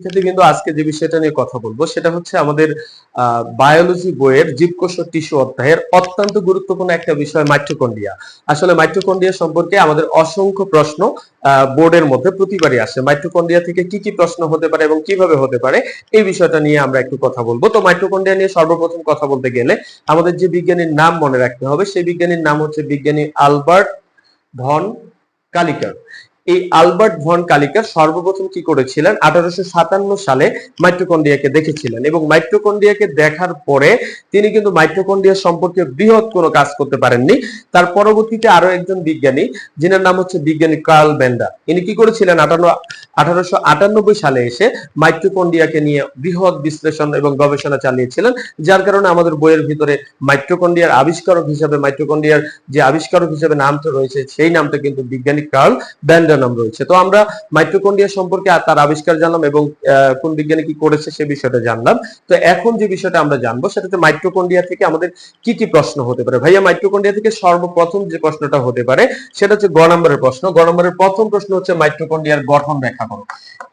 ক্ষেত্রে কিন্তু আজকে যে বিষয়টা নিয়ে কথা বলবো সেটা হচ্ছে আমাদের বায়োলজি বইয়ের জীবকোষ ও টিস্যু অধ্যায়ের অত্যন্ত গুরুত্বপূর্ণ একটা বিষয় মাইটোকন্ড্রিয়া। আসলে মাইটোকন্ড্রিয়া সম্পর্কে আমাদের অসংখ্য প্রশ্ন বোর্ডের মধ্যে প্রতিবারই আসে। মাইটোকন্ড্রিয়া থেকে কি কি প্রশ্ন হতে পারে এবং কিভাবে হতে পারে এই বিষয়টা নিয়ে আমরা একটু কথা বলবো। তো মাইটোকন্ড্রিয়া নিয়ে সর্বপ্রথম কথা বলতে গেলে আমাদের যে বিজ্ঞানীর নাম মনে রাখতে হবে, সেই বিজ্ঞানীর নাম হচ্ছে বিজ্ঞানী আলবার্ট ভন কালিকার। এই আলবার্ট ভন কালিকার সর্বপ্রথম কি করেছিলেন, 1857 সালে মাইটোকন্ড্রিয়াকে দেখেছিলেন এবং মাইটোকন্ড্রিয়াকে দেখার পরে তিনি কিন্তু মাইটোকন্ড্রিয়া সম্পর্কে বৃহৎ কোনো কাজ করতে পারেননি। তার পরবর্তীতে আরো একজন বিজ্ঞানী, যিনার নাম হচ্ছে বিজ্ঞানী কার্ল বেন্ডা, ইনি কি করেছিলেন 1898 সালে এসে মাইটোকন্ড্রিয়াকে নিয়ে বৃহৎ বিশ্লেষণ এবং গবেষণা চালিয়েছিলেন, যার কারণে আমাদের বইয়ের ভিতরে মাইটোকন্ড্রিয়ার আবিষ্কারক হিসেবে, মাইটোকন্ড্রিয়ার যে আবিষ্কারক হিসেবে নামটা রয়েছে সেই নামটা কিন্তু বিজ্ঞানী কার্ল বেন্ডা নাম রয়েছে। তো আমরা মাইটোকন্ড্রিয়া সম্পর্কে তার আবিষ্কার জানলাম এবং কোন বিজ্ঞানী কি করেছে সে বিষয়টা জানলাম। তো এখন যে বিষয়টা আমরা জানবো সেটা হচ্ছে মাইটোকন্ড্রিয়া থেকে আমাদের কি কি প্রশ্ন হতে পারে। ভাইয়া, মাইটোকন্ড্রিয়া থেকে সর্বপ্রথম যে প্রশ্নটা হতে পারে সেটা হচ্ছে গ নম্বরের প্রশ্ন। গ নম্বরের প্রথম প্রশ্ন হচ্ছে মাইটোকন্ড্রিয়ার গঠন ব্যাখ্যা করো।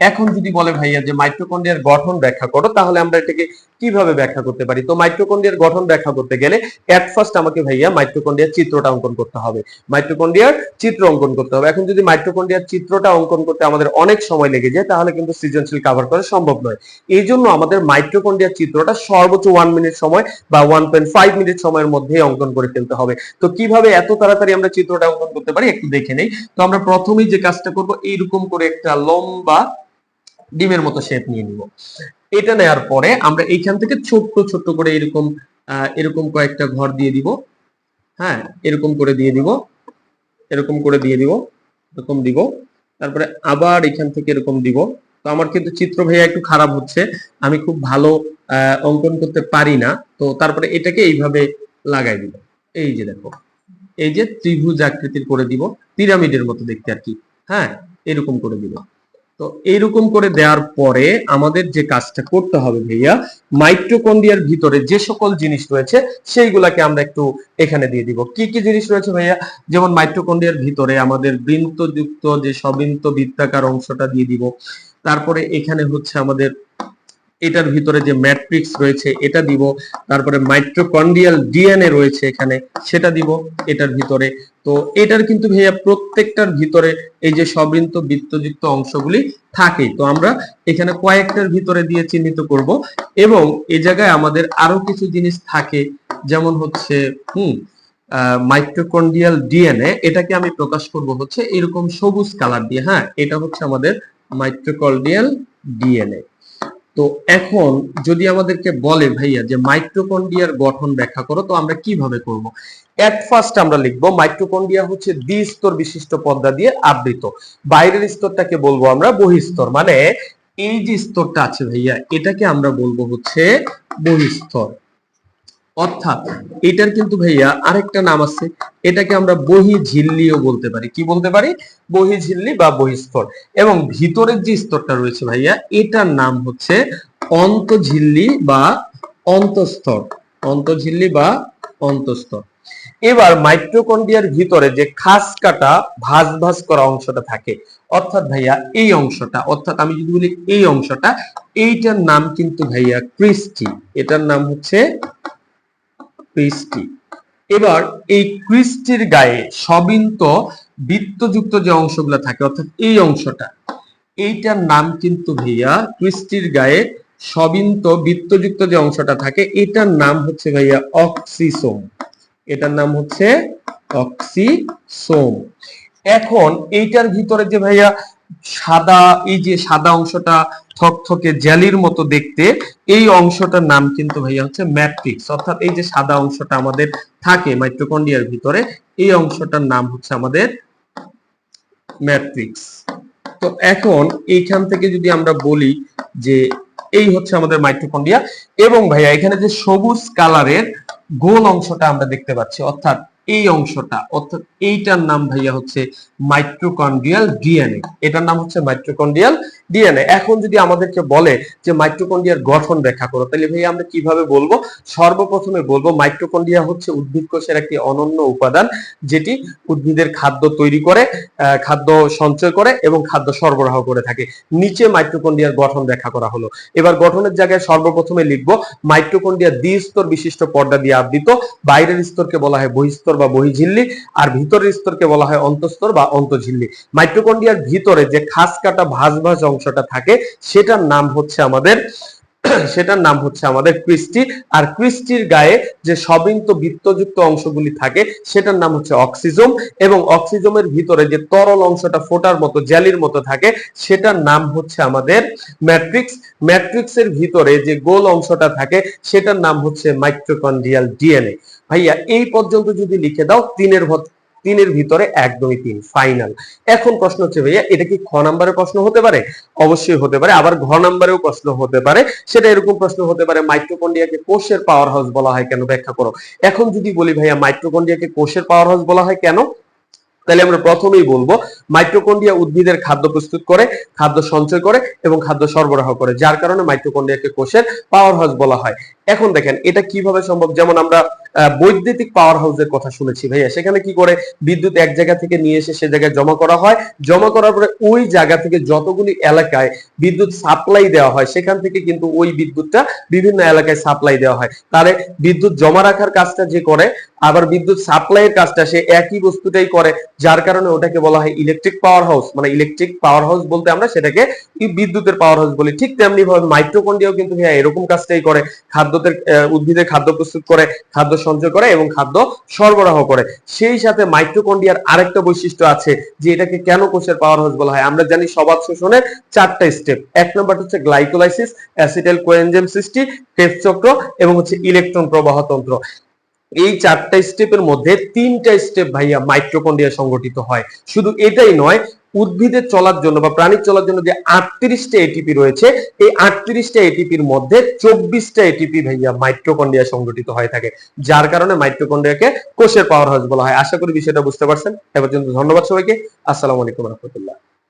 এখন যদি বলে ভাইয়া যে মাইটোকন্ড্রিয়ার গঠন ব্যাখ্যা করো, তাহলে আমরা এটাকে কিভাবে ব্যাখ্যা করতে পারি? তো মাইটোকন্ড্রিয়ার গঠন ব্যাখ্যা করতে গেলে এট ফার্স্ট আমাকে ভাইয়া মাইটোকন্ড্রিয়ার চিত্রটা অঙ্কন করতে হবে। মাইটোকন্ড্রিয়ার চিত্র অঙ্কন করতে হবে। এখন যদি মাইটোকন্ড্রিয়ার চিত্রটা অঙ্কন করতে আমাদের অনেক সময় লেগে যায়, তাহলে কিন্তু সৃজনশীল কভার করা সম্ভব নয়। এই জন্য আমাদের মাইটোকন্ড্রিয়ার চিত্রটা সর্বোচ্চ 1 মিনিট সময় বা 1.5 মিনিট সময়ের মধ্যে অঙ্কন করে ফেলতে হবে। তো কিভাবে এত তাড়াতাড়ি আমরা চিত্রটা অঙ্কন করতে পারি একটু দেখে নেই। তো আমরা প্রথমেই যে কাজটা করব, এইরকম করে একটা লম্বা ডিমের মতো শেপ নিয়ে নিব। এটা নেওয়ার পরে আমরা এইখান থেকে ছোট্ট ছোট্ট করে এরকম এরকম কয়েকটা ঘর দিয়ে দিব। হ্যাঁ, এরকম করে দিয়ে দিব, এরকম করে দিয়ে দিব, এরকম দিব, তারপরে আবার এখান থেকে এরকম দিব। তো আমার কিন্তু চিত্র ভাইয়া একটু খারাপ হচ্ছে, আমি খুব ভালো অঙ্কন করতে পারি না। তো তারপরে এটাকে এইভাবে লাগাই দিব। এই যে দেখো, এই যে ত্রিভুজ আকৃতির করে দিব, পিরামিডের মতো দেখতে আর কি। হ্যাঁ, এরকম করে দিব। তো এইরকম করে দেওয়ার পরে আমাদের যে কাজটা করতে হবে ভাইয়া, মাইটোকন্ড্রিয়ার ভিতরে যে সকল জিনিস রয়েছে সেইগুলাকে আমরা একটু এখানে দিয়ে দিব। কি কি জিনিস রয়েছে ভাইয়া? যেমন মাইটোকন্ড্রিয়ার ভিতরে আমাদের বৃন্তযুক্ত যে সবৃন্ত বৃত্তাকার অংশটা দিয়ে দিব। তারপরে এখানে হচ্ছে আমাদের এটার ভিতরে যে ম্যাট্রিক্স রয়েছে এটা দিব। তারপরে মাইটোকন্ড্রিয়াল ডিএনএ রয়েছে এখানে, সেটা দিব এটার ভিতরে। তো এটার কিন্তু ভাইয়া প্রত্যেকটার ভিতরে এই যে সবৃন্ত বৃত্তযুক্ত অংশগুলি থাকে। তো আমরা এখানে কয়েকটার ভিতরে দিয়ে চিহ্নিত করব এবং এই জায়গায় আমাদের আরো কিছু জিনিস থাকে, যেমন হচ্ছে মাইটোকন্ড্রিয়াল ডিএনএ, এটাকে আমি প্রকাশ করব হচ্ছে এরকম সবুজ কালার দিয়ে। হ্যাঁ, এটা হচ্ছে আমাদের মাইটোকন্ড্রিয়াল ডিএনএ। তো এখন যদি আমাদেরকে বলে ভাইয়া যে মাইটোকন্ড্রিয়ার গঠন ব্যাখ্যা করো, তো আমরা কিভাবে করব? এট ফার্স্ট আমরা লিখবো মাইটোকন্ড্রিয়া হচ্ছে দ্বিস্তর বিশিষ্ট পর্দা দিয়ে আবৃত। বাইরের স্তরটাকে বলবো আমরা বহিঃস্তর, মানে এই যে স্তরটা আছে ভাইয়া এটাকে আমরা বলবো হচ্ছে বহিঃস্তর। অর্থাৎ এটার কিন্তু ভাইয়া আরেকটা নাম আছে, এটাকে আমরা বহিঃঝিল্লিও বলতে পারি। কি বলতে পারি? বহিঃঝিল্লি বা বহিঃস্তর। এবং ভিতরের যে স্তরটা রয়েছে ভাইয়া এটার নাম হচ্ছে অন্তঃঝিল্লি বা অন্তঃস্তর। অন্তঃঝিল্লি বা অন্তঃস্তর। এবার মাইটোকন্ড্রিয়ার ভিতরে যে খাস কাটা ভাঁজ ভাঁজ করা অংশটা থাকে, অর্থাৎ ভাইয়া এই অংশটা, অর্থাৎ আমি যদি বলি এই অংশটা, এইটার নাম কিন্তু ভাইয়া ক্রিস্টি। এটার নাম হচ্ছে ক্রিস্টি। এবার এই ক্রিস্টির গায়ে সবিন্ত বৃত্তযুক্ত যে অংশগুলো থাকে, অর্থাৎ এই অংশটা, এইটার নাম কিন্তু ভাইয়া ক্রিস্টির গায়ে সবিন্ত বৃত্তযুক্ত যে অংশটা থাকে এটার নাম হচ্ছে ভাইয়া অক্সিসোম। এটার নাম হচ্ছে অক্সিসোম। এখন এইটার ভিতরে যে ভাইয়া সাদা, এই যে সাদা অংশটা থকথকে জেলির মতো দেখতে, এই অংশটার নাম কিন্তু ভাইয়া হচ্ছে ম্যাট্রিক্স। অর্থাৎ এই যে সাদা অংশটা আমাদের থাকে মাইটোকন্ড্রিয়ার ভিতরে, এই অংশটার নাম হচ্ছে আমাদের ম্যাট্রিক্স। তো এখন এইখান থেকে যদি আমরা বলি যে এই হচ্ছে আমাদের মাইটোকন্ড্রিয়া, এবং ভাইয়া এখানে যে সবুজ কালারের গোল অংশটা আমরা দেখতে পাচ্ছি, অর্থাৎ এই অংশটা অর্থাৎ এইটার নাম ভাইয়া হচ্ছে মাইটোকন্ড্রিয়াল ডিএনএ। এটার নাম হচ্ছে মাইটোকন্ড্রিয়াল ডিএনএ। এখন যদি আমাদেরকে বলে যে মাইটোকন্ড্রিয়ার গঠন ব্যাখ্যা করো, তাহলে ভাইয়া আমরা কিভাবে বলবো? সর্বপ্রথমে বলবো মাইটোকন্ড্রিয়া হচ্ছে উদ্ভিদ কোষের একটি অনন্য উপাদান, যেটি উদ্ভিদের খাদ্য তৈরি করে, খাদ্য সঞ্চয় করে এবং খাদ্য সরবরাহ করে থাকে। নিচে মাইটোকন্ড্রিয়ার গঠন ব্যাখ্যা করা হলো। এবার গঠনের জায়গায় সর্বপ্রথমে লিখবো মাইটোকন্ড্রিয়া দ্বিস্তর বিশিষ্ট পর্দা দিয়ে আবৃত। বাইরের স্তরকে বলা হয় বহিস্তর বা বহিঝিল্লি, আর ভিতরের স্তরকে বলা হয় অন্তঃস্তর বা অন্তঃঝিল্লি। মাইটোকন্ড্রিয়ার ভিতরে যে খাস কাটা ভাঁজ ভাঁজ অংশটা থাকে সেটার নাম হচ্ছে আমাদের ক্রিস্টি। আর ক্রিস্টির গায়ে যে সবিন্ত বৃত্তযুক্ত অংশগুলি থাকে সেটার নাম হচ্ছে অক্সিজোম, এবং অক্সিজোমের ভিতরে যে তরল অংশটা ফোটার মতো জেলির মতো থাকে সেটার নাম হচ্ছে আমাদের ম্যাট্রিক্স। ম্যাট্রিক্সের ভিতরে যে গোল অংশটা থাকে সেটার নাম হচ্ছে মাইটোকন্ড্রিয়াল ডিএনএ। ভাইয়া এই পর্যন্ত যদি লিখে দাও তিনের ভিতরে একদমই 3 ফাইনাল। এখন প্রশ্ন হচ্ছে ভাইয়া এটা কি খ নাম্বারের প্রশ্ন হতে পারে? অবশ্যই হতে পারে, আবার ঘ নাম্বারেও প্রশ্ন হতে পারে। সেটা এরকম প্রশ্ন হতে পারে মাইটোকন্ড্রিয়াকে কোষের পাওয়ার হাউস বলা হয় কেন, ব্যাখ্যা করো। এখন যদি বলি ভাইয়া মাইটোকন্ড্রিয়াকে কোষের পাওয়ার হাউস বলা হয় কেন, তাহলে আমরা প্রথমেই বলবো মাইটোকন্ড্রিয়া উদ্ভিদের খাদ্য প্রস্তুত করে, খাদ্য সঞ্চয় করে এবং খাদ্য সরবরাহ করে, যার কারণে মাইটোকন্ড্রিয়াকে কোষের পাওয়ার হাউস বলা হয়। এখন দেখেন এটা কিভাবে সম্ভব। যেমন আমরা বৈদ্যুতিক পাওয়ার হাউসের কথা শুনেছি ভাইয়া, সেখানে কি করে বিদ্যুৎ এক জায়গা থেকে নিয়ে এসে সে জায়গায় জমা করা হয়, জমা করার পরে ওই জায়গা থেকে যতগুলি এলাকায় বিদ্যুৎ সাপ্লাই দেওয়া হয় সেখান থেকে কিন্তু ওই বিদ্যুৎটা বিভিন্ন এলাকায় সাপ্লাই দেওয়া হয়। তাহলে বিদ্যুৎ জমা রাখার কাজটা যে করে, আবার বিদ্যুৎ সাপ্লাইয়ের কাজটা সে একই বস্তুটাই করে, যার কারণে ওটাকে বলা হয় ইলেকট্রিক পাওয়ার হাউস। মানে ইলেকট্রিক পাওয়ার হাউস বলতে আমরা সেটাকে বিদ্যুতের পাওয়ার হাউস বলি। ঠিক তেমনি ভাবে মাইটোকন্ড্রিয়াও কিন্তু ভাইয়া এরকম কাজটাই করে, উদ্ভিদের খাদ্য প্রস্তুত করে, খাদ্য সঞ্চয় করে এবং খাদ্য সরবরাহ করে। সেই সাথে মাইটোকন্ড্রিয়ার আরেকটা বৈশিষ্ট্য আছে যে এটাকে কেন কোষের পাওয়ার হাউস বলা হয়। আমরা জানি সবাত শোষণের 4টা স্টেপ। এক নম্বর হচ্ছে গ্লাইকোলাইসিস, অ্যাসিটাইল কোএনজাইম সৃষ্টি, ক্রেবস চক্র এবং হচ্ছে ইলেকট্রন প্রবাহ তন্ত্র। এই 4টা স্টেপের মধ্যে 3টা স্টেপ ভাইয়া মাইটোকন্ড্রিয়া সংগঠিত হয়। শুধু এটাই নয়, উদ্ভিদের চলার জন্য বা প্রাণীর চলার জন্য যে 38টা এটিপি রয়েছে, এই 38টা এটিপির মধ্যে 24টা এটিপি ভাইয়া মাইটোকন্ড্রিয়া সংগঠিত হয়ে থাকে, যার কারণে মাইটোকন্ড্রিয়াকে কোষের পাওয়ার হাউস বলা হয়। আশা করি বিষয়টা বুঝতে পারছেন। এ পর্যন্ত ধন্যবাদ সবাইকে। আসসালামু আলাইকুম ওয়া রাহমাতুল্লাহ।